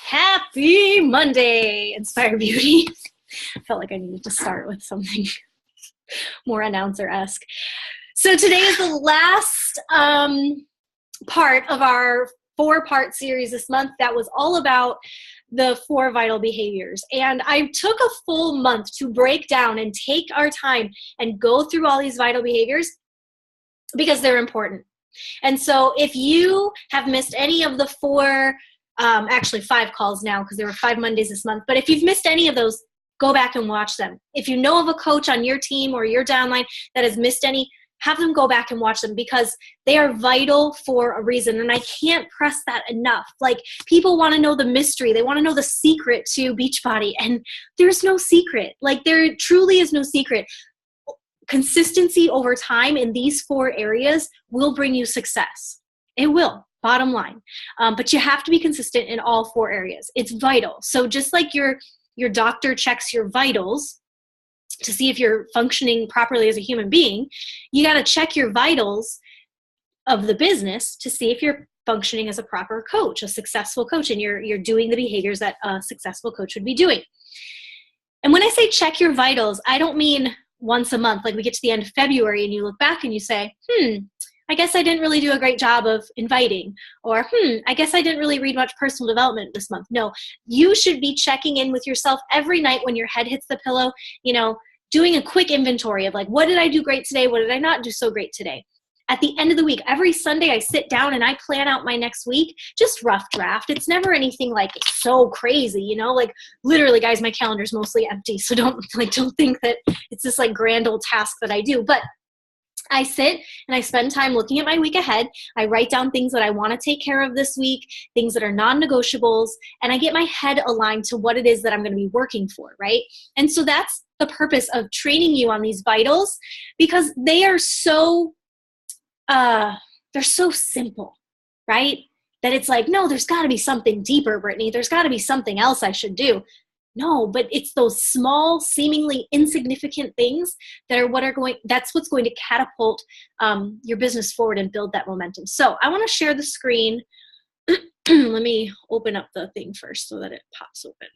Happy Monday, Inspire Beauty. I felt like I needed to start with something more announcer-esque. So today is the last part of our 4-part series this month that was all about the 4 vital behaviors. And I took a full month to break down and take our time and go through all these vital behaviors because they're important. And so if you have missed any of the 4, actually 5 calls now because there were 5 Mondays this month, but if you've missed any of those, go back and watch them. If you know of a coach on your team or your downline that has missed any, have them go back and watch them because they are vital for a reason. And I can't press that enough. Like, people want to know the mystery. They want to know the secret to Beachbody, and there's no secret. Like, there truly is no secret. Consistency over time in these 4 areas will bring you success. It will, bottom line. But you have to be consistent in all 4 areas. It's vital. So just like your doctor checks your vitals to see if you're functioning properly as a human being, you got to check your vitals of the business to see if you're functioning as a proper coach, a successful coach, and you're doing the behaviors that a successful coach would be doing. And when I say check your vitals, I don't mean once a month, like we get to the end of February and you look back and you say, I guess I didn't really do a great job of inviting, or I guess I didn't really read much personal development this month. No, you should be checking in with yourself every night when your head hits the pillow, doing a quick inventory of like, what did I do great today? What did I not do so great today? At the end of the week, every Sunday I sit down and I plan out my next week, just rough draft. It's never anything like so crazy, like literally, guys, my calendar's mostly empty. So don't think that it's this like grand old task that I do, but I sit and I spend time looking at my week ahead. I write down things that I want to take care of this week, things that are non-negotiables, and I get my head aligned to what it is that I'm going to be working for, right? And so that's the purpose of training you on these vitals, because they are so, they're so simple, right? That it's like, no, there's got to be something deeper, Brittany. There's got to be something else I should do. No, but it's those small, seemingly insignificant things that are that's what's going to catapult your business forward and build that momentum. So I want to share the screen. Let me open up the thing first so that it pops open.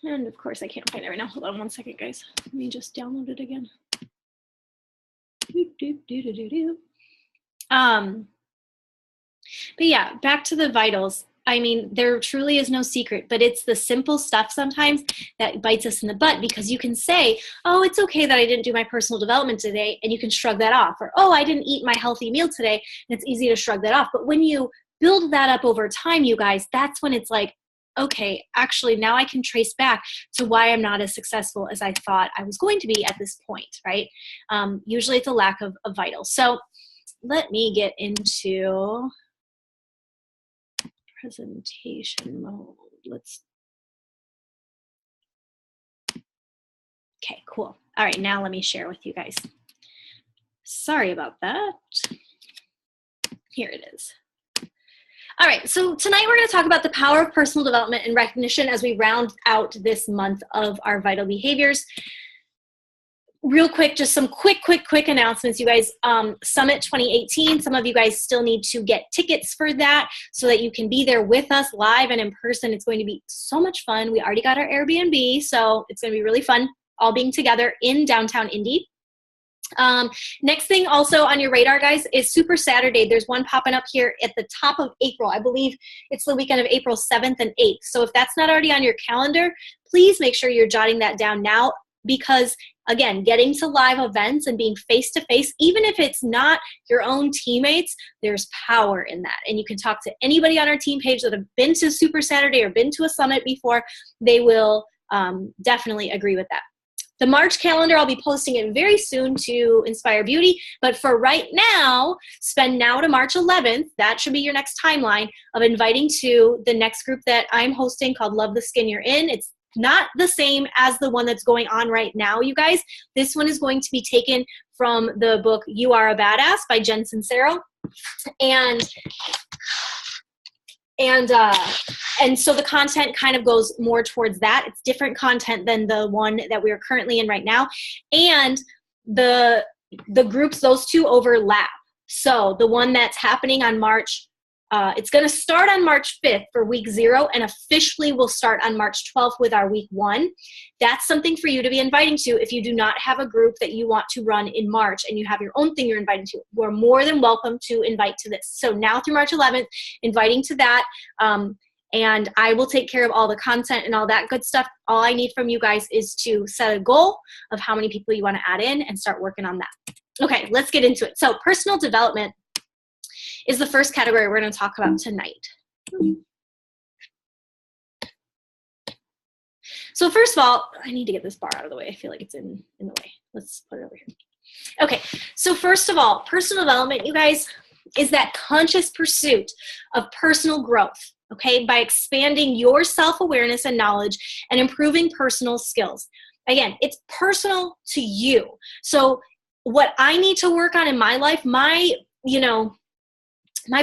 And of course, I can't find it right now. Hold on one second, guys. Let me just download it again. But yeah, back to the vitals. I mean, there truly is no secret, but it's the simple stuff sometimes that bites us in the butt, because you can say, oh, it's okay that I didn't do my personal development today, and you can shrug that off. Or, oh, I didn't eat my healthy meal today, and it's easy to shrug that off. But when you build that up over time, you guys, that's when it's like, okay, actually now I can trace back to why I'm not as successful as I thought I was going to be at this point, right? Usually it's a lack of vitals. So let me get into presentation mode. Okay, cool. All right, now let me share with you guys. Sorry about that. Here it is. All right, so tonight we're going to talk about the power of personal development and recognition as we round out this month of our vital behaviors. Real quick, just some quick announcements, you guys. Summit 2018, some of you guys still need to get tickets for that so that you can be there with us live and in person. It's going to be so much fun. We already got our Airbnb, so it's going to be really fun all being together in downtown Indy. Next thing also on your radar, guys, is Super Saturday. There's one popping up here at the top of April. I believe it's the weekend of April 7th and 8th. So if that's not already on your calendar, please make sure you're jotting that down now, because again, getting to live events and being face-to-face, even if it's not your own teammates, there's power in that. And you can talk to anybody on our team page that have been to Super Saturday or been to a summit before. They will definitely agree with that. The March calendar, I'll be posting it very soon to Inspire Beauty, but for right now, spend now to March 11th. That should be your next timeline of inviting to the next group that I'm hosting called Love the Skin You're In. It's not the same as the one that's going on right now, you guys. This one is going to be taken from the book You Are a Badass by Jen Sincero. And And so the content kind of goes more towards that. It's different content than the one that we are currently in right now. And the groups, those two overlap. So the one that's happening on March, it's going to start on March 5th for week 0 and officially will start on March 12th with our week 1. That's something for you to be inviting to. If you do not have a group that you want to run in March and you have your own thing you're inviting to, we're more than welcome to invite to this. So now through March 11th, inviting to that. And I will take care of all the content and all that good stuff. All I need from you guys is to set a goal of how many people you want to add in and start working on that. Okay, let's get into it. So personal development is the first category we're going to talk about tonight. So first of all, I need to get this bar out of the way. I feel like it's in the way. Let's put it over here. Okay, so first of all, personal development, you guys, is that conscious pursuit of personal growth, okay, by expanding your self-awareness and knowledge and improving personal skills. Again, it's personal to you. So what I need to work on in my life, my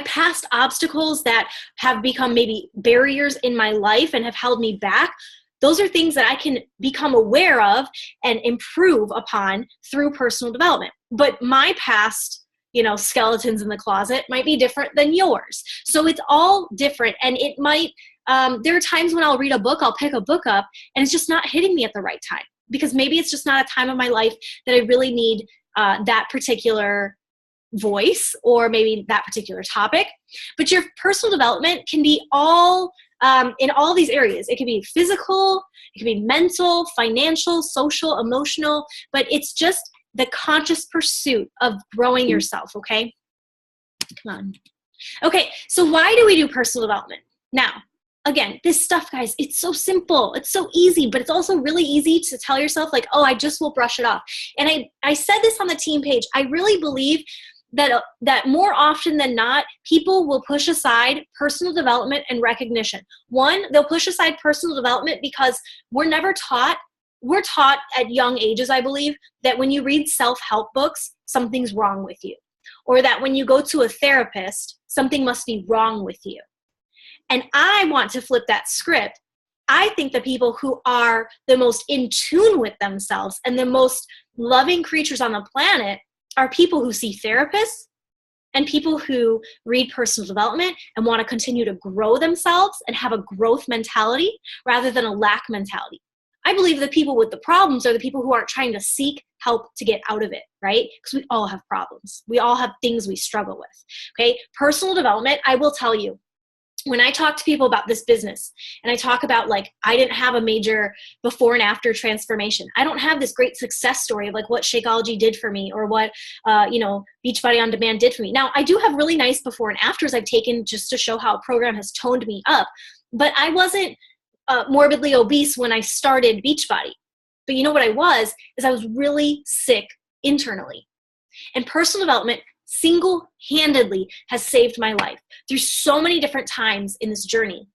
past obstacles that have become maybe barriers in my life and have held me back, those are things that I can become aware of and improve upon through personal development. But my past, skeletons in the closet might be different than yours. So it's all different. And it might, there are times when I'll read a book, I'll pick a book up, and it's just not hitting me at the right time. Because maybe it's just not a time of my life that I really need that particular voice or maybe that particular topic. But your personal development can be all in all these areas. It can be physical, it can be mental, financial, social, emotional, but it's just the conscious pursuit of growing yourself, okay? Come on. Okay, so why do we do personal development? Now, again, this stuff, guys, it's so simple. It's so easy, but it's also really easy to tell yourself like, oh, I just will brush it off. And I said this on the team page. I really believe that more often than not, people will push aside personal development and recognition. One, they'll push aside personal development because we're taught at young ages, I believe, that when you read self-help books, something's wrong with you. Or that when you go to a therapist, something must be wrong with you. And I want to flip that script. I think the people who are the most in tune with themselves and the most loving creatures on the planet are people who see therapists and people who read personal development and want to continue to grow themselves and have a growth mentality rather than a lack mentality. I believe the people with the problems are the people who aren't trying to seek help to get out of it, right? Because we all have problems. We all have things we struggle with, okay? Personal development, I will tell you, when I talk to people about this business and I talk about like, I didn't have a major before and after transformation. I don't have this great success story of like what Shakeology did for me or what, Beachbody On Demand did for me. Now I do have really nice before and afters I've taken just to show how a program has toned me up, but I wasn't morbidly obese when I started Beachbody. But you know what I was really sick internally. And personal development single-handedly has saved my life through so many different times in this journey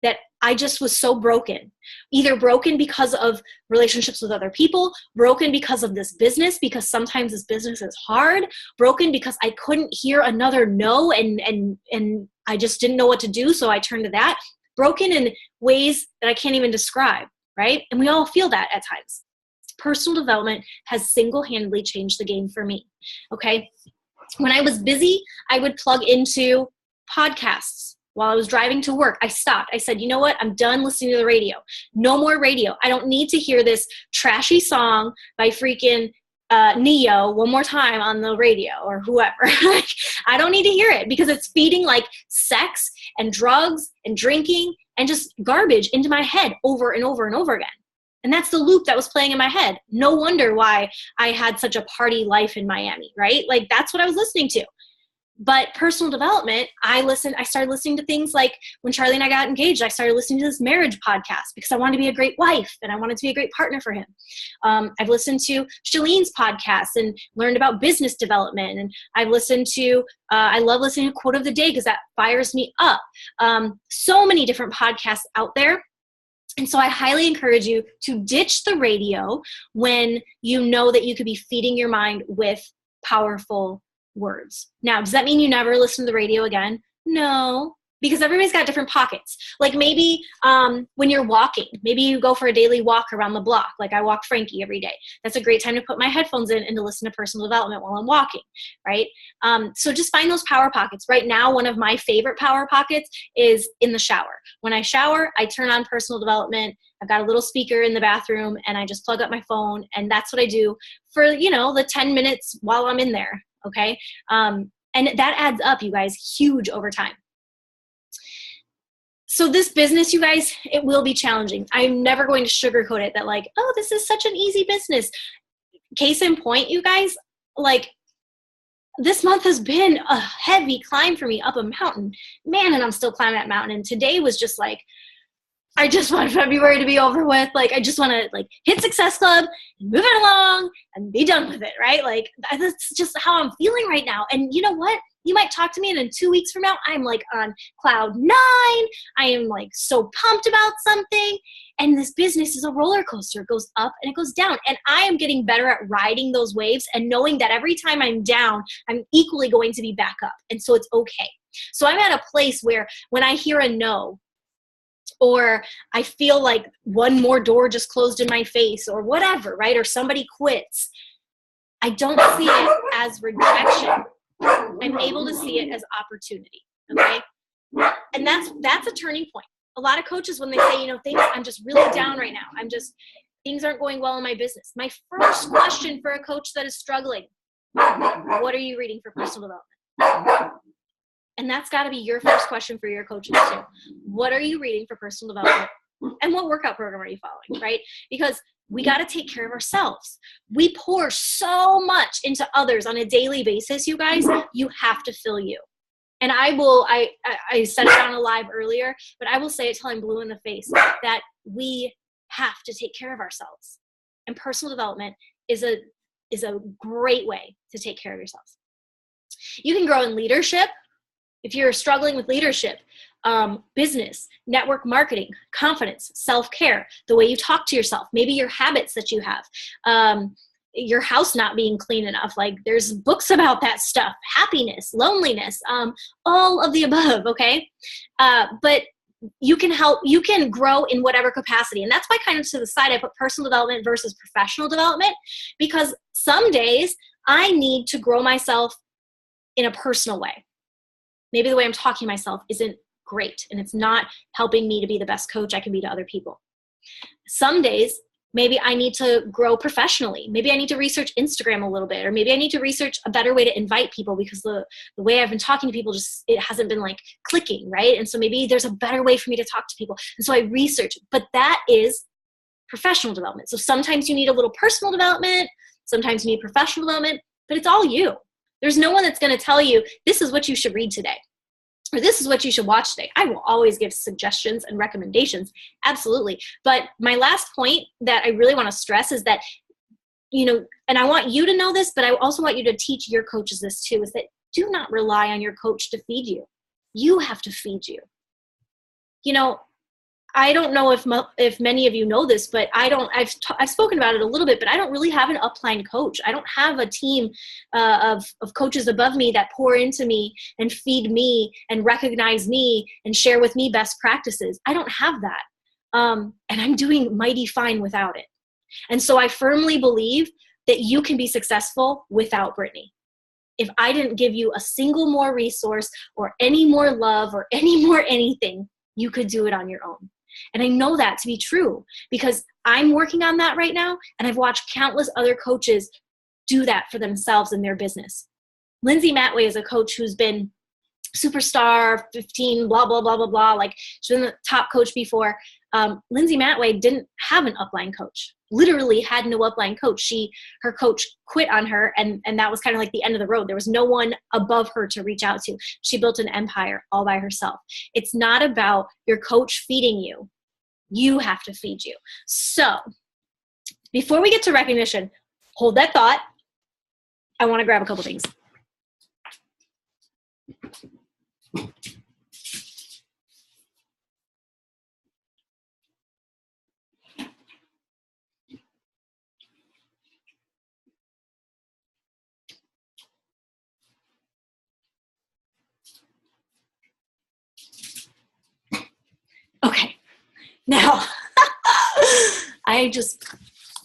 that I just was so broken. Either broken because of relationships with other people, broken because of this business, because sometimes this business is hard, broken because I couldn't hear another no and I just didn't know what to do, so I turned to that. Broken in ways that I can't even describe, right? And we all feel that at times. Personal development has single-handedly changed the game for me, okay? When I was busy, I would plug into podcasts. While I was driving to work, I stopped. I said, you know what? I'm done listening to the radio. No more radio. I don't need to hear this trashy song by freaking Neo one more time on the radio or whoever. I don't need to hear it because it's feeding like sex and drugs and drinking and just garbage into my head over and over and over again. And that's the loop that was playing in my head. No wonder why I had such a party life in Miami, right? Like that's what I was listening to. But personal development, I started listening to things like when Charlie and I got engaged, I started listening to this marriage podcast because I wanted to be a great wife and I wanted to be a great partner for him. I've listened to Shalene's podcast and learned about business development. And I've listened to, I love listening to Quote of the Day because that fires me up. So many different podcasts out there. And so I highly encourage you to ditch the radio when you know that you could be feeding your mind with powerful words. Now, does that mean you never listen to the radio again? No, because everybody's got different pockets. Like maybe when you're walking, maybe you go for a daily walk around the block. Like I walk Frankie every day. That's a great time to put my headphones in and to listen to personal development while I'm walking, right? So just find those power pockets. Right now, one of my favorite power pockets is in the shower. When I shower, I turn on personal development. I've got a little speaker in the bathroom and I just plug up my phone, and that's what I do for, the 10 minutes while I'm in there, okay? And that adds up, you guys, huge over time. So this business, you guys, it will be challenging. I'm never going to sugarcoat it that like, oh, this is such an easy business. Case in point, you guys, like this month has been a heavy climb for me up a mountain, man, and I'm still climbing that mountain. And today was just like, I just want February to be over with. Like, I just want to like hit Success Club and move it along and be done with it, right? Like that's just how I'm feeling right now. And you know what? You might talk to me and in 2 weeks from now, I'm like on cloud 9. I am like so pumped about something. And this business is a roller coaster. It goes up and it goes down. And I am getting better at riding those waves and knowing that every time I'm down, I'm equally going to be back up. And so it's okay. So I'm at a place where when I hear a no, or I feel like one more door just closed in my face or whatever, right? Or somebody quits, I don't see it as rejection. I'm able to see it as opportunity, okay? And that's a turning point. A lot of coaches, when they say, I'm just really down right now. Things aren't going well in my business. My first question for a coach that is struggling, what are you reading for personal development? And that's got to be your first question for your coaches too. What are you reading for personal development? And what workout program are you following, right? Because we got to take care of ourselves. We pour so much into others on a daily basis, you guys. You have to fill you. And I said it on a live earlier, but I will say it till I'm blue in the face, that we have to take care of ourselves. And personal development is a great way to take care of yourselves. You can grow in leadership. If you're struggling with leadership, business, network marketing, confidence, self-care, the way you talk to yourself, maybe your habits that you have, your house not being clean enough, like there's books about that stuff, happiness, loneliness, all of the above, okay? But you can grow in whatever capacity. And that's why kind of to the side I put personal development versus professional development, because some days I need to grow myself in a personal way. Maybe the way I'm talking to myself isn't great and it's not helping me to be the best coach I can be to other people. Some days, maybe I need to grow professionally. Maybe I need to research Instagram a little bit, or maybe I need to research a better way to invite people because the way I've been talking to people it hasn't been like clicking, right? And so maybe there's a better way for me to talk to people. And so I research, but that is professional development. So sometimes you need a little personal development, sometimes you need professional development, but it's all you. There's no one that's going to tell you, this is what you should read today, or this is what you should watch today. I will always give suggestions and recommendations, absolutely. But my last point that I really want to stress is that, and I want you to know this, but I also want you to teach your coaches this too, is that do not rely on your coach to feed you. You have to feed you. I don't know if many of you know this, but I've spoken about it a little bit, but I don't really have an upline coach. I don't have a team of coaches above me that pour into me and feed me and recognize me and share with me best practices. I don't have that. And I'm doing mighty fine without it. And so I firmly believe that you can be successful without Brittany. If I didn't give you a single more resource or any more love or any more anything, you could do it on your own. And I know that to be true because I'm working on that right now, and I've watched countless other coaches do that for themselves in their business. Lindsay Matway is a coach who's been superstar, 15, blah, blah, blah, blah, blah. Like she's been the top coach before. Lindsay Matway didn't have an upline coach, literally had no upline coach. Her coach quit on her, and that was kind of like the end of the road. There was no one above her to reach out to. She built an empire all by herself. It's not about your coach feeding you. You have to feed you. So before we get to recognition, hold that thought. I want to grab a couple things. Now, I just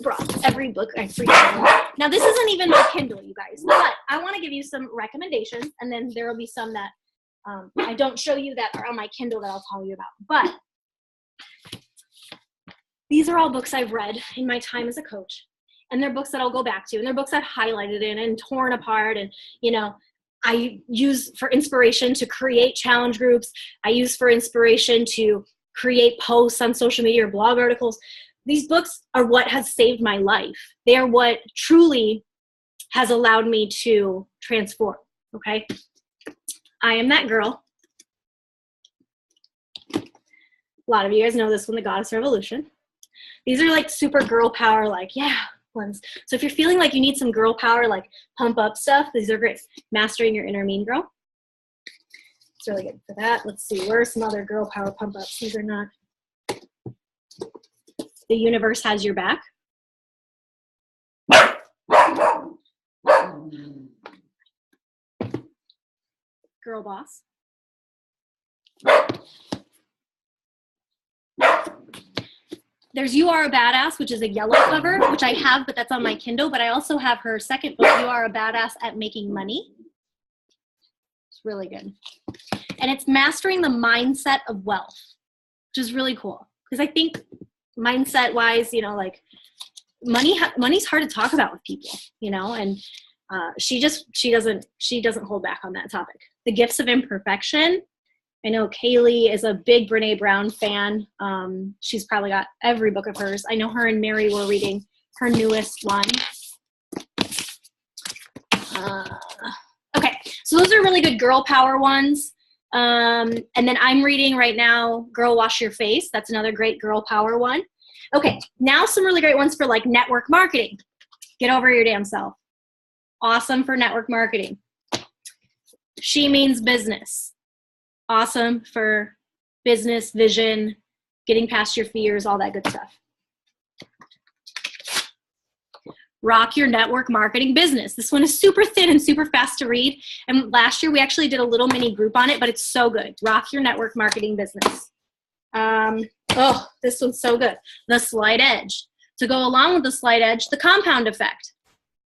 brought every book I freaking have. Now, this isn't even my Kindle, you guys, but I want to give you some recommendations, and then there will be some that I don't show you that are on my Kindle that I'll tell you about. But these are all books I've read in my time as a coach, and they're books that I'll go back to, and they're books I've highlighted in and torn apart, and, you know, I use for inspiration to create challenge groups. I use for inspiration to create posts on social media or blog articles. These books are what has saved my life. They are what truly has allowed me to transform, okay? I am that girl. A lot of you guys know this one, the Goddess Revolution. These are like super girl power, like, yeah, ones. So if you're feeling like you need some girl power, like pump up stuff, these are great. Mastering Your Inner Mean Girl. It's really good for that. Let's see, where are some other girl power pump ups? These are not. The Universe Has Your Back. Girl Boss. There's You Are a Badass, which is a yellow cover, which I have, but that's on my Kindle. But I also have her second book, You Are a Badass at Making Money. It's really good. And it's mastering the mindset of wealth, which is really cool. Because I think mindset-wise, you know, like money's hard to talk about with people, you know, and she doesn't hold back on that topic. The Gifts of Imperfection. I know Kaylee is a big Brene Brown fan. She's probably got every book of hers. I know her and Mary were reading her newest one. Okay, so those are really good girl power ones. And then I'm reading right now, Girl Wash Your Face. That's another great girl power one. Okay, now some really great ones for like network marketing. Get Over Your Damn Self. Awesome for network marketing. She Means Business. Awesome for business, vision, getting past your fears, all that good stuff. Rock Your Network Marketing Business. This one is super thin and super fast to read. And last year we actually did a little mini group on it, but it's so good. Rock Your Network Marketing Business. Oh, this one's so good. The Slight Edge. To go along with The Slight Edge, The Compound Effect.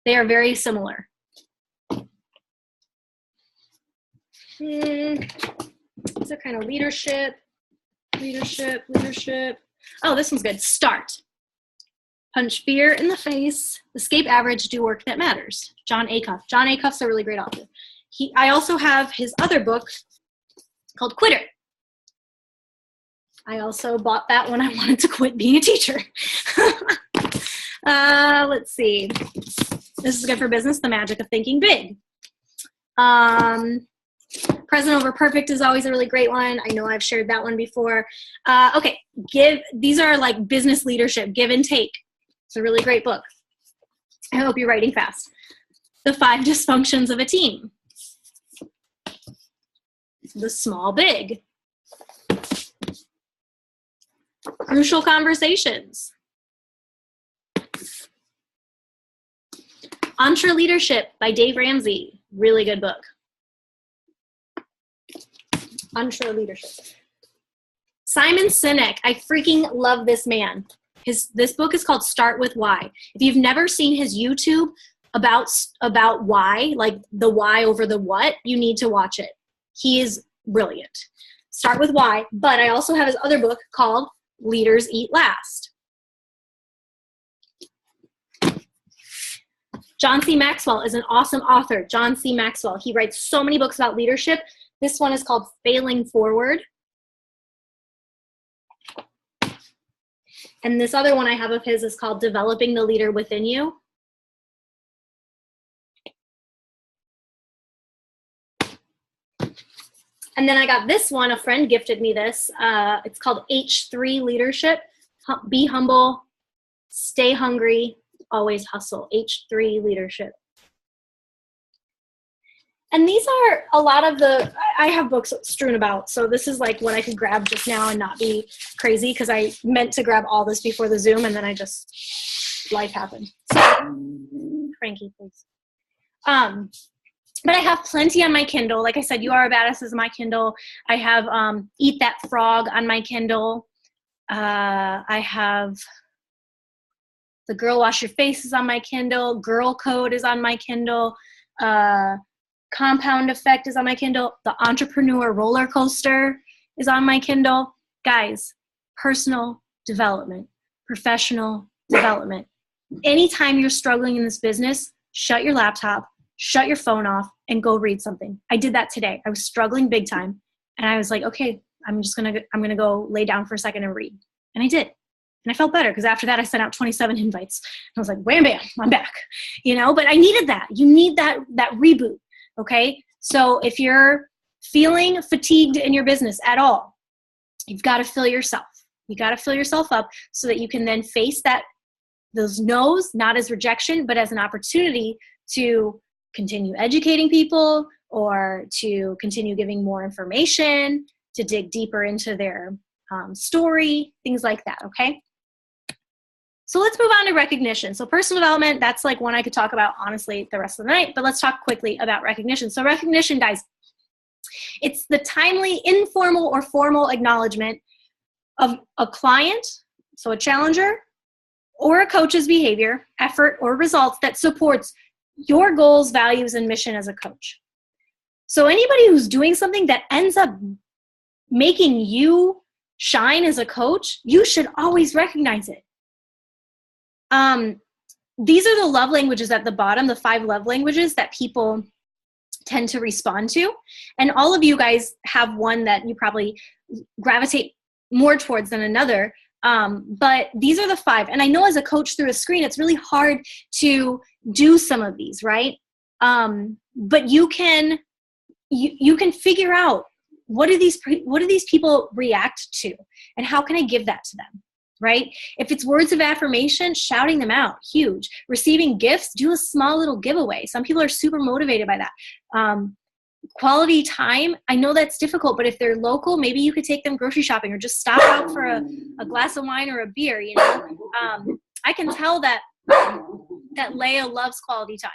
They are very similar. These are kind of leadership. Oh, this one's good. Start. Punch Fear in the Face. Escape Average, Do Work That Matters. John Acuff. John Acuff's a really great author. I also have his other book called Quitter. I also bought that when I wanted to quit being a teacher. Let's see. This is good for business. The Magic of Thinking Big. Present Over Perfect is always a really great one. I know I've shared that one before. Okay, these are like business leadership, Give and Take. It's a really great book. I hope you're writing fast. The 5 Dysfunctions of a Team. The Small Big. Crucial Conversations. Entre Leadership by Dave Ramsey. Really good book. Entre Leadership. Simon Sinek. I freaking love this man. This book is called Start With Why. If you've never seen his YouTube about why, like the why over the what, you need to watch it. He is brilliant. Start With Why. But I also have his other book called Leaders Eat Last. John C. Maxwell is an awesome author. John C. Maxwell. He writes so many books about leadership. This one is called Failing Forward. And this other one I have of his is called Developing the Leader Within You. And then I got this one, a friend gifted me this. It's called H3 Leadership. Be humble, stay hungry, always hustle. H3 Leadership. And these are a lot of I have books strewn about, so this is like what I could grab just now and not be crazy, because I meant to grab all this before the Zoom, and then life happened. So, Frankie, please. But I have plenty on my Kindle. Like I said, You Are a Badass is my Kindle. I have Eat That Frog on my Kindle. I have The Girl Wash Your Face is on my Kindle. Girl Code is on my Kindle. Compound Effect is on my Kindle. The Entrepreneur Roller Coaster is on my Kindle. Guys, personal development, professional development. Anytime you're struggling in this business, shut your laptop, shut your phone off, and go read something. I did that today. I was struggling big time. And I was like, okay, I'm gonna go lay down for a second and read. And I did. And I felt better because after that I sent out 27 invites. And I was like, wham, bam, I'm back. But I needed that. You need that reboot. Okay. So if you're feeling fatigued in your business at all, you've got to fill yourself. You got to fill yourself up so that you can then face those no's, not as rejection, but as an opportunity to continue educating people or to continue giving more information, to dig deeper into their story, things like that. Okay. So let's move on to recognition. So personal development, that's like one I could talk about honestly the rest of the night, but let's talk quickly about recognition. So recognition, guys, it's the timely, informal, or formal acknowledgement of a client, so a challenger, or a coach's behavior, effort, or results that supports your goals, values, and mission as a coach. So anybody who's doing something that ends up making you shine as a coach, you should always recognize it. These are the love languages at the bottom, the 5 love languages that people tend to respond to. And all of you guys have one that you probably gravitate more towards than another. But these are the 5. And I know as a coach through a screen, it's really hard to do some of these, right? But you can figure out what do these people react to, and how can I give that to them? Right? If it's words of affirmation, shouting them out, huge. Receiving gifts, do a small little giveaway. Some people are super motivated by that. Quality time, I know that's difficult, but if they're local, maybe you could take them grocery shopping or just stop out for a glass of wine or a beer, I can tell that Leia loves quality time.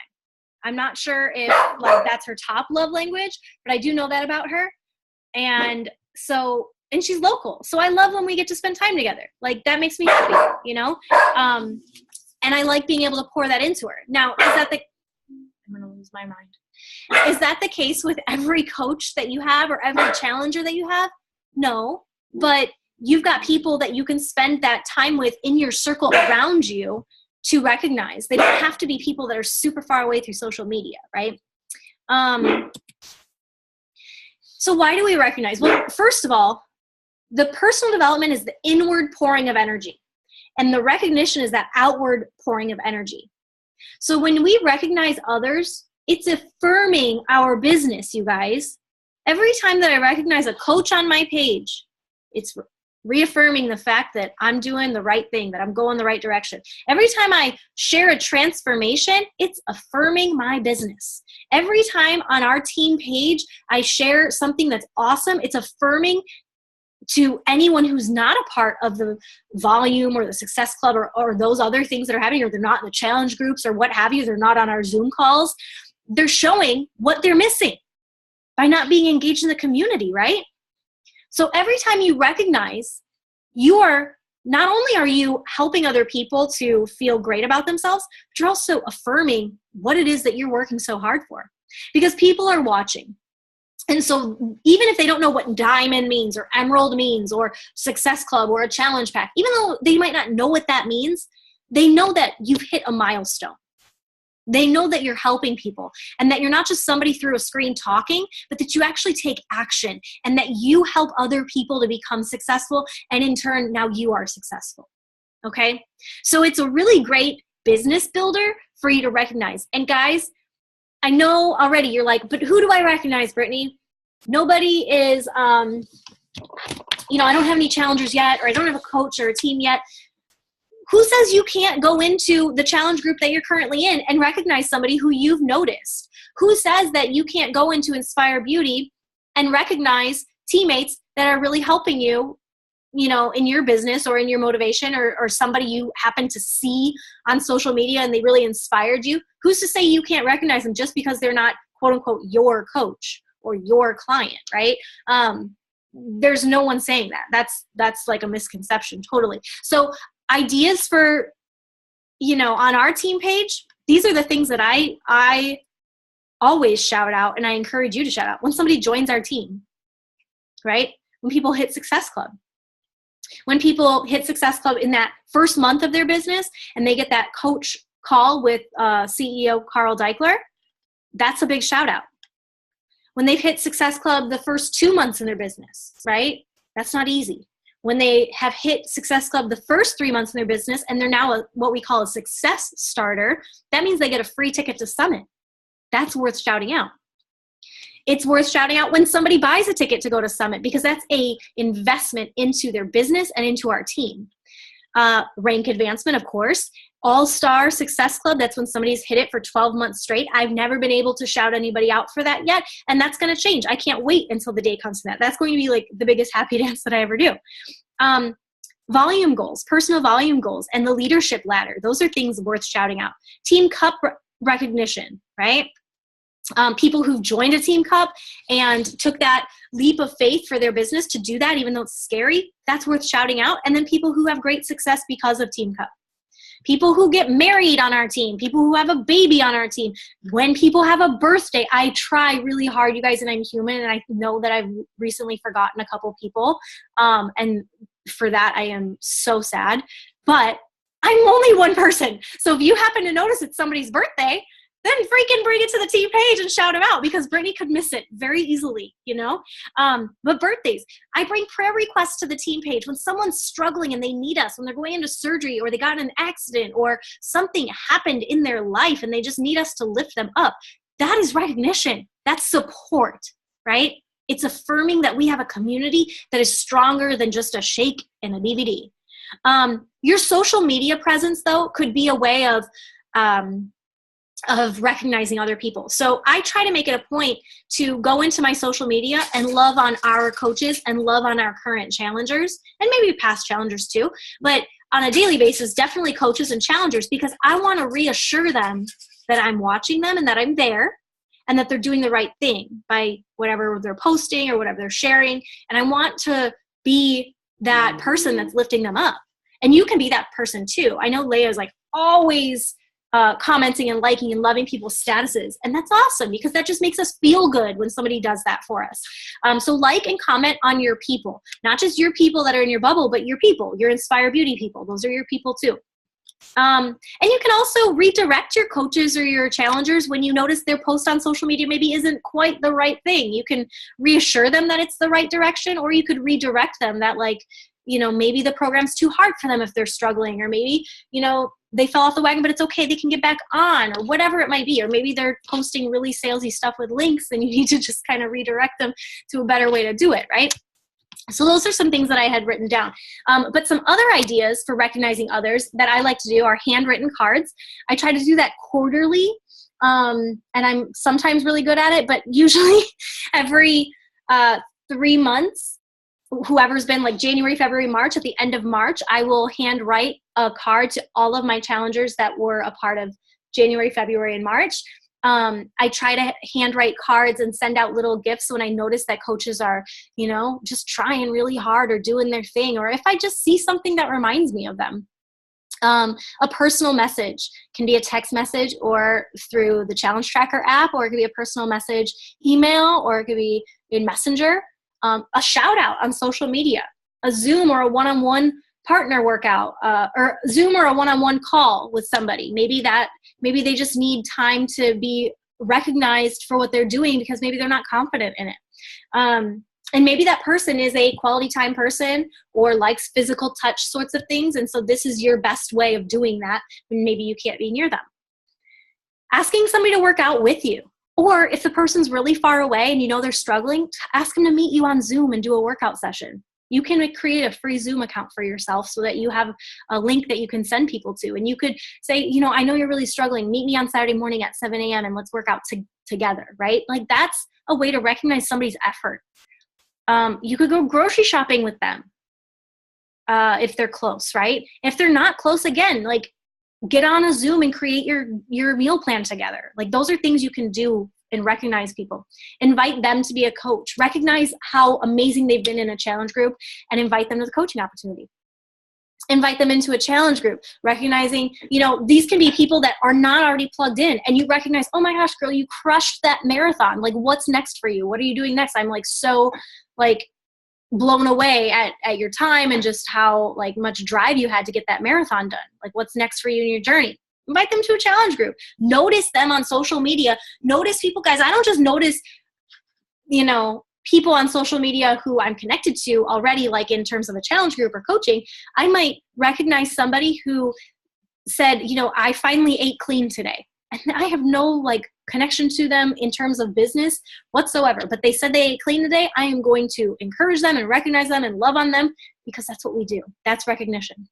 I'm not sure if that's her top love language, but I do know that about her. And she's local. So I love when we get to spend time together. That makes me happy, and I like being able to pour that into her. Now, I'm going to lose my mind. Is that the case with every coach that you have or every challenger that you have? No, but you've got people that you can spend that time with in your circle around you to recognize. They don't have to be people that are super far away through social media, right? So why do we recognize? Well, first of all, the personal development is the inward pouring of energy, and the recognition is that outward pouring of energy. So when we recognize others, it's affirming our business, you guys. Every time that I recognize a coach on my page, it's reaffirming the fact that I'm doing the right thing, that I'm going the right direction. Every time I share a transformation, it's affirming my business. Every time on our team page, I share something that's awesome, it's affirming to anyone who's not a part of the volume or the success club or those other things that are happening, or they're not in the challenge groups or what have you, they're not on our Zoom calls. They're showing what they're missing by not being engaged in the community, right? So every time you recognize, not only are you helping other people to feel great about themselves, but you're also affirming what it is that you're working so hard for, because people are watching. And so even if they don't know what diamond means or emerald means or success club or a challenge pack, even though they might not know what that means, they know that you've hit a milestone. They know that you're helping people and that you're not just somebody through a screen talking, but that you actually take action and that you help other people to become successful. And in turn, now you are successful. Okay. So it's a really great business builder for you to recognize. And guys, I know already you're like, but who do I recognize, Brittany? Nobody is, I don't have any challengers yet, or I don't have a coach or a team yet. Who says you can't go into the challenge group that you're currently in and recognize somebody who you've noticed? Who says that you can't go into Inspire Beauty and recognize teammates that are really helping you, in your business or in your motivation, or somebody you happen to see on social media and they really inspired you? Who's to say you can't recognize them just because they're not, quote unquote, your coach or your client, right? there's no one saying that. That's like a misconception, totally. So ideas for, on our team page, these are the things that I always shout out, and I encourage you to shout out when somebody joins our team, right? When people hit Success Club. When people hit Success Club in that first month of their business and they get that coach call with CEO Carl Deichler, that's a big shout out. When they've hit Success Club the first 2 months in their business, right? That's not easy. When they have hit Success Club the first 3 months in their business and they're now what we call a success starter, that means they get a free ticket to Summit. That's worth shouting out. It's worth shouting out when somebody buys a ticket to go to Summit, because that's a investment into their business and into our team. Rank advancement, of course. All-Star Success Club, that's when somebody's hit it for 12 months straight. I've never been able to shout anybody out for that yet, and that's going to change. I can't wait until the day comes to that. That's going to be like the biggest happy dance that I ever do. Volume goals, personal volume goals, and the leadership ladder. Those are things worth shouting out. Team Cup recognition, right? People who've joined a Team Cup and took that leap of faith for their business to do that, even though it's scary, that's worth shouting out. And then people who have great success because of Team Cup. People who get married on our team, people who have a baby on our team, when people have a birthday. I try really hard, you guys, and I'm human, and I know that I've recently forgotten a couple people, and for that I am so sad, but I'm only one person. So if you happen to notice it's somebody's birthday, then freaking bring it to the team page and shout them out, because Brittany could miss it very easily, But birthdays, I bring prayer requests to the team page when someone's struggling and they need us, when they're going into surgery or they got in an accident or something happened in their life and they just need us to lift them up. That is recognition. That's support, right? It's affirming that we have a community that is stronger than just a shake and a DVD. Your social media presence, though, could be a way of recognizing other people. So I try to make it a point to go into my social media and love on our coaches and love on our current challengers, and maybe past challengers too, but on a daily basis, definitely coaches and challengers, because I want to reassure them that I'm watching them and that I'm there and that they're doing the right thing by whatever they're posting or whatever they're sharing. And I want to be that person that's lifting them up. And you can be that person too. I know Leah is like always commenting and liking and loving people's statuses. And that's awesome, because that just makes us feel good when somebody does that for us. So like and comment on your people, not just your people that are in your bubble, but your people, your Inspire Beauty people. Those are your people too. And you can also redirect your coaches or your challengers when you notice their post on social media maybe isn't quite the right thing. You can reassure them that it's the right direction, or you could redirect them that, like, maybe the program's too hard for them if they're struggling, or maybe, they fell off the wagon, but it's okay, they can get back on, or whatever it might be. Or maybe they're posting really salesy stuff with links and you need to just kind of redirect them to a better way to do it, right? So those are some things that I had written down. But some other ideas for recognizing others that I like to do are handwritten cards. I try to do that quarterly, and I'm sometimes really good at it, but usually every 3 months, whoever's been like January, February, March, at the end of March, I will handwrite a card to all of my challengers that were a part of January, February, and March. I try to handwrite cards and send out little gifts when I notice that coaches are, just trying really hard or doing their thing, or if I just see something that reminds me of them. A personal message can be a text message or through the Challenge Tracker app, or it could be a personal message email, or it could be in Messenger. A shout out on social media, a Zoom or a one-on-one partner workout, or Zoom or a one-on-one call with somebody. Maybe they just need time to be recognized for what they're doing because maybe they're not confident in it. And maybe that person is a quality time person or likes physical touch sorts of things. And so this is your best way of doing that when maybe you can't be near them. Asking somebody to work out with you. Or if the person's really far away and they're struggling, ask them to meet you on Zoom and do a workout session. You can create a free Zoom account for yourself so that you have a link that you can send people to. And you could say, I know you're really struggling. Meet me on Saturday morning at 7 a.m. and let's work out together, right? Like, that's a way to recognize somebody's effort. You could go grocery shopping with them if they're close, right? If they're not close, again, like, get on a Zoom and create your meal plan together. Like, those are things you can do and recognize people. Invite them to be a coach. Recognize how amazing they've been in a challenge group and invite them to the coaching opportunity. Invite them into a challenge group, recognizing, these can be people that are not already plugged in, and you recognize, oh my gosh, girl, you crushed that marathon. Like, what's next for you? What are you doing next? I'm like, so like blown away at your time and just how like much drive you had to get that marathon done. Like, what's next for you in your journey? Invite them to a challenge group. Notice them on social media. Notice people, guys. I don't just notice, people on social media who I'm connected to already, like in terms of a challenge group or coaching. I might recognize somebody who said, I finally ate clean today. And I have no like connection to them in terms of business whatsoever, but they said they ate clean today. I am going to encourage them and recognize them and love on them, because that's what we do. That's recognition.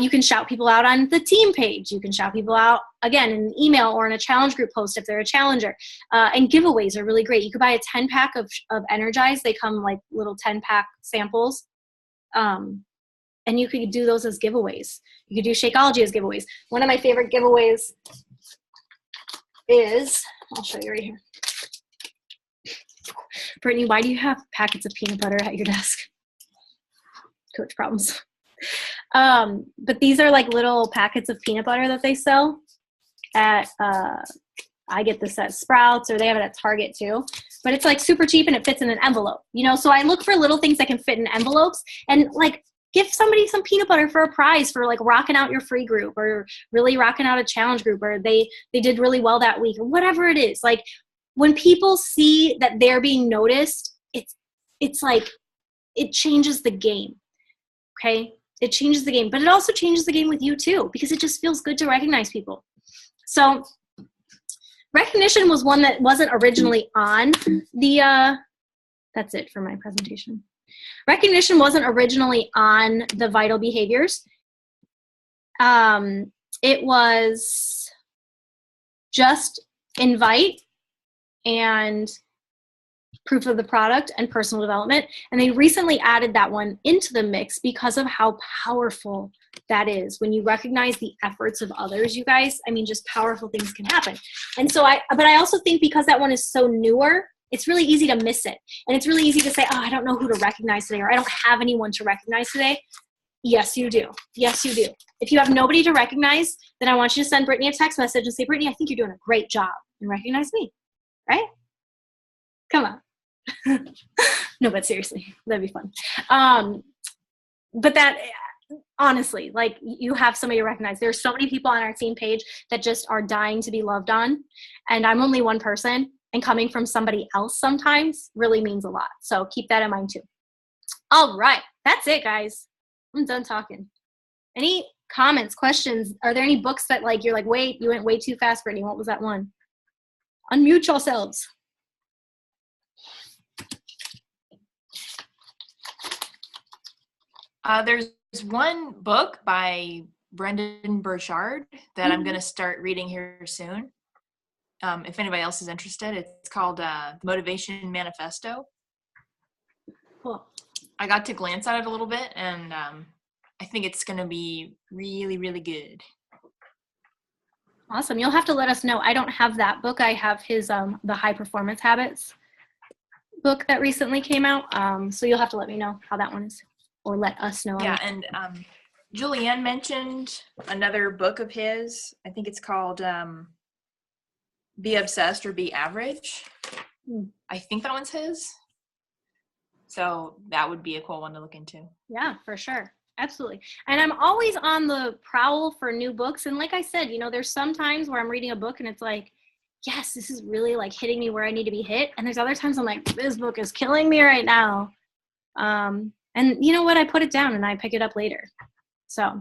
You can shout people out on the team page. You can shout people out, again, in an email or in a challenge group post if they're a challenger. And giveaways are really great. You could buy a 10-pack of Energize. They come like little 10-pack samples. And you could do those as giveaways. You could do Shakeology as giveaways. One of my favorite giveaways is, I'll show you right here. Brittany, why do you have packets of peanut butter at your desk? Coach problems. But these are like little packets of peanut butter that they sell at, I get this at Sprouts, or they have it at Target too, but it's like super cheap and it fits in an envelope, so I look for little things that can fit in envelopes, and like give somebody some peanut butter for a prize for like rocking out your free group, or really rocking out a challenge group, or they did really well that week, or whatever it is. Like, when people see that they're being noticed, it's like, it changes the game. Okay. It changes the game, but it also changes the game with you too, because it just feels good to recognize people. So recognition was one that wasn't originally on the, that's it for my presentation. Recognition wasn't originally on the vital behaviors. It was just invite and proof of the product and personal development. And they recently added that one into the mix because of how powerful that is. When you recognize the efforts of others, you guys, I mean, just powerful things can happen. And so but I also think because that one is so newer, it's really easy to miss it. And it's really easy to say, oh, I don't know who to recognize today, or I don't have anyone to recognize today. Yes, you do. Yes, you do. If you have nobody to recognize, then I want you to send Brittany a text message and say, Brittany, I think you're doing a great job, and recognize me, right? Come on. No, but seriously, that'd be fun. But that, honestly, like, you have somebody to recognize. There's so many people on our team page that just are dying to be loved on, and I'm only one person, and coming from somebody else sometimes really means a lot. So keep that in mind too. All right, that's it, guys. I'm done talking. Any comments, questions? Are there any books that like you're like, wait, you went way too fast, Brittany? What was that one? Unmute yourselves. There's one book by Brendan Burchard that I'm going to start reading here soon. If anybody else is interested, it's called Motivation Manifesto. Cool. I got to glance at it a little bit, and I think it's going to be really, really good. Awesome. You'll have to let us know. I don't have that book. I have his The High Performance Habits book that recently came out. So you'll have to let me know how that one is, or let us know. Yeah, and Julianne mentioned another book of his. I think it's called Be Obsessed or Be Average. I think that one's his. So that would be a cool one to look into. Yeah, for sure. Absolutely. And I'm always on the prowl for new books. And like I said, there's some times where I'm reading a book and it's like, yes, this is really like hitting me where I need to be hit. And there's other times I'm like, this book is killing me right now. And you know what? I put it down and I pick it up later. So,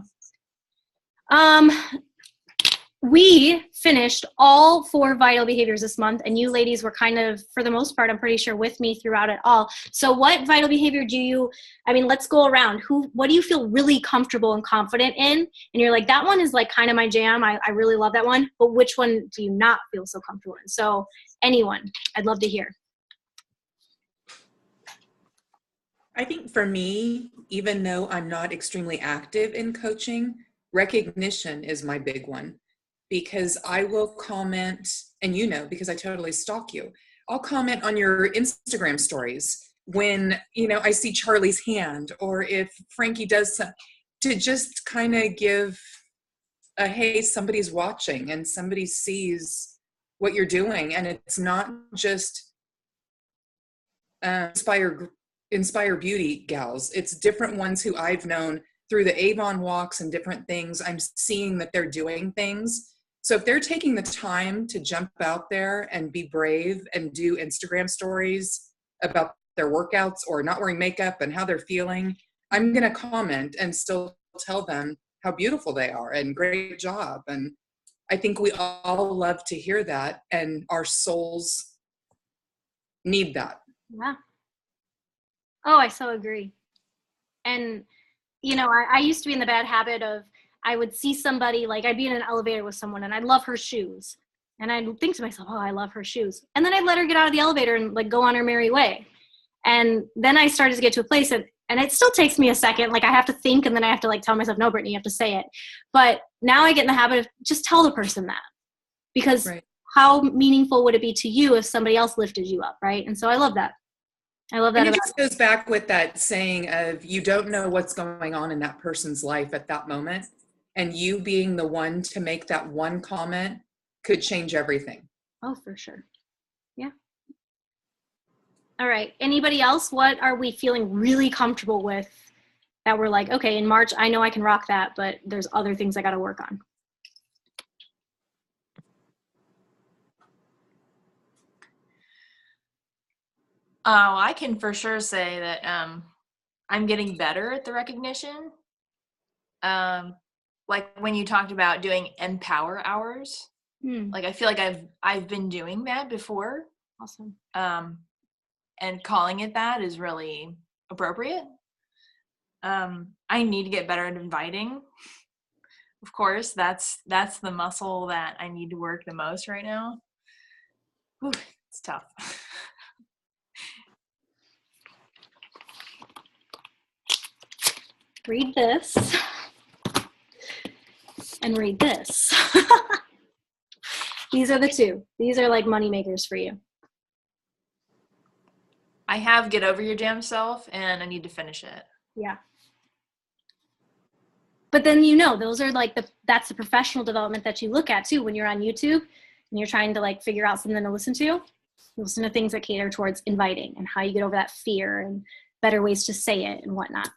we finished all 4 vital behaviors this month, and you ladies were kind of, for the most part, I'm pretty sure, with me throughout it all. So what vital behavior let's go around. What do you feel really comfortable and confident in? And you're like, that one is like kind of my jam. I really love that one. But which one do you not feel so comfortable in? So anyone, I'd love to hear. I think for me, even though I'm not extremely active in coaching, recognition is my big one. because I will comment, and you know, because I totally stalk you. I'll comment on your Instagram stories when, you know, I see Charlie's hand, or if Frankie does something, to just kind of give a, hey, somebody's watching and somebody sees what you're doing. And it's not just Inspire Beauty gals. It's different ones who I've known through the Avon walks and different things. I'm seeing that they're doing things. So if they're taking the time to jump out there and be brave and do Instagram stories about their workouts or not wearing makeup and how they're feeling, I'm going to comment and still tell them how beautiful they are and great job. And I think we all love to hear that, and our souls need that. Yeah. Oh, I so agree. And, you know, I used to be in the bad habit of, I would see somebody, like I'd be in an elevator with someone and I'd love her shoes. And I'd think to myself, oh, I love her shoes. And then I'd let her get out of the elevator and like go on her merry way. And then I started to get to a place, and it still takes me a second. Like I have to think, and then I have to like tell myself, no, Brittany, you have to say it. But now I get in the habit of just tell the person that, because Right. How meaningful would it be to you if somebody else lifted you up, right? And so I love that. I love that. And it just goes back with that saying of, you don't know what's going on in that person's life at that moment. And you being the one to make that one comment could change everything. Oh, for sure. Yeah. All right. Anybody else? What are we feeling really comfortable with that we're like, okay, in March, I know I can rock that, but there's other things I got to work on? Oh, I can for sure say that I'm getting better at the recognition. Like when you talked about doing empower hours, like I feel like I've been doing that before. Awesome. And calling it that is really appropriate. I need to get better at inviting. Of course, that's the muscle that I need to work the most right now. Whew, it's tough. Read this and read this. These are the two. These are like money makers for you. I have Get Over Your Damn Self, and I need to finish it. Yeah. But then, you know, those are like that's the professional development that you look at too when you're on YouTube and you're trying to like figure out something to listen to. You listen to things that cater towards inviting and how you get over that fear and better ways to say it and whatnot.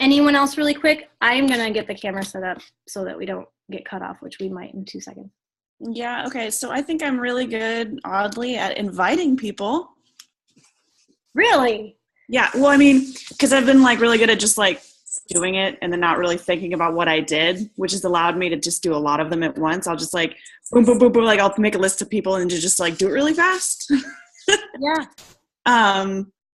Anyone else really quick? I'm going to get the camera set up so that we don't get cut off, which we might in 2 seconds. Yeah, okay. So I think I'm really good, oddly, at inviting people. Really? Yeah, well, I mean, because I've been like really good at just like doing it and then not really thinking about what I did, which has allowed me to just do a lot of them at once. I'll just like boom, boom, boom, boom. Like I'll make a list of people and just like do it really fast. Yeah.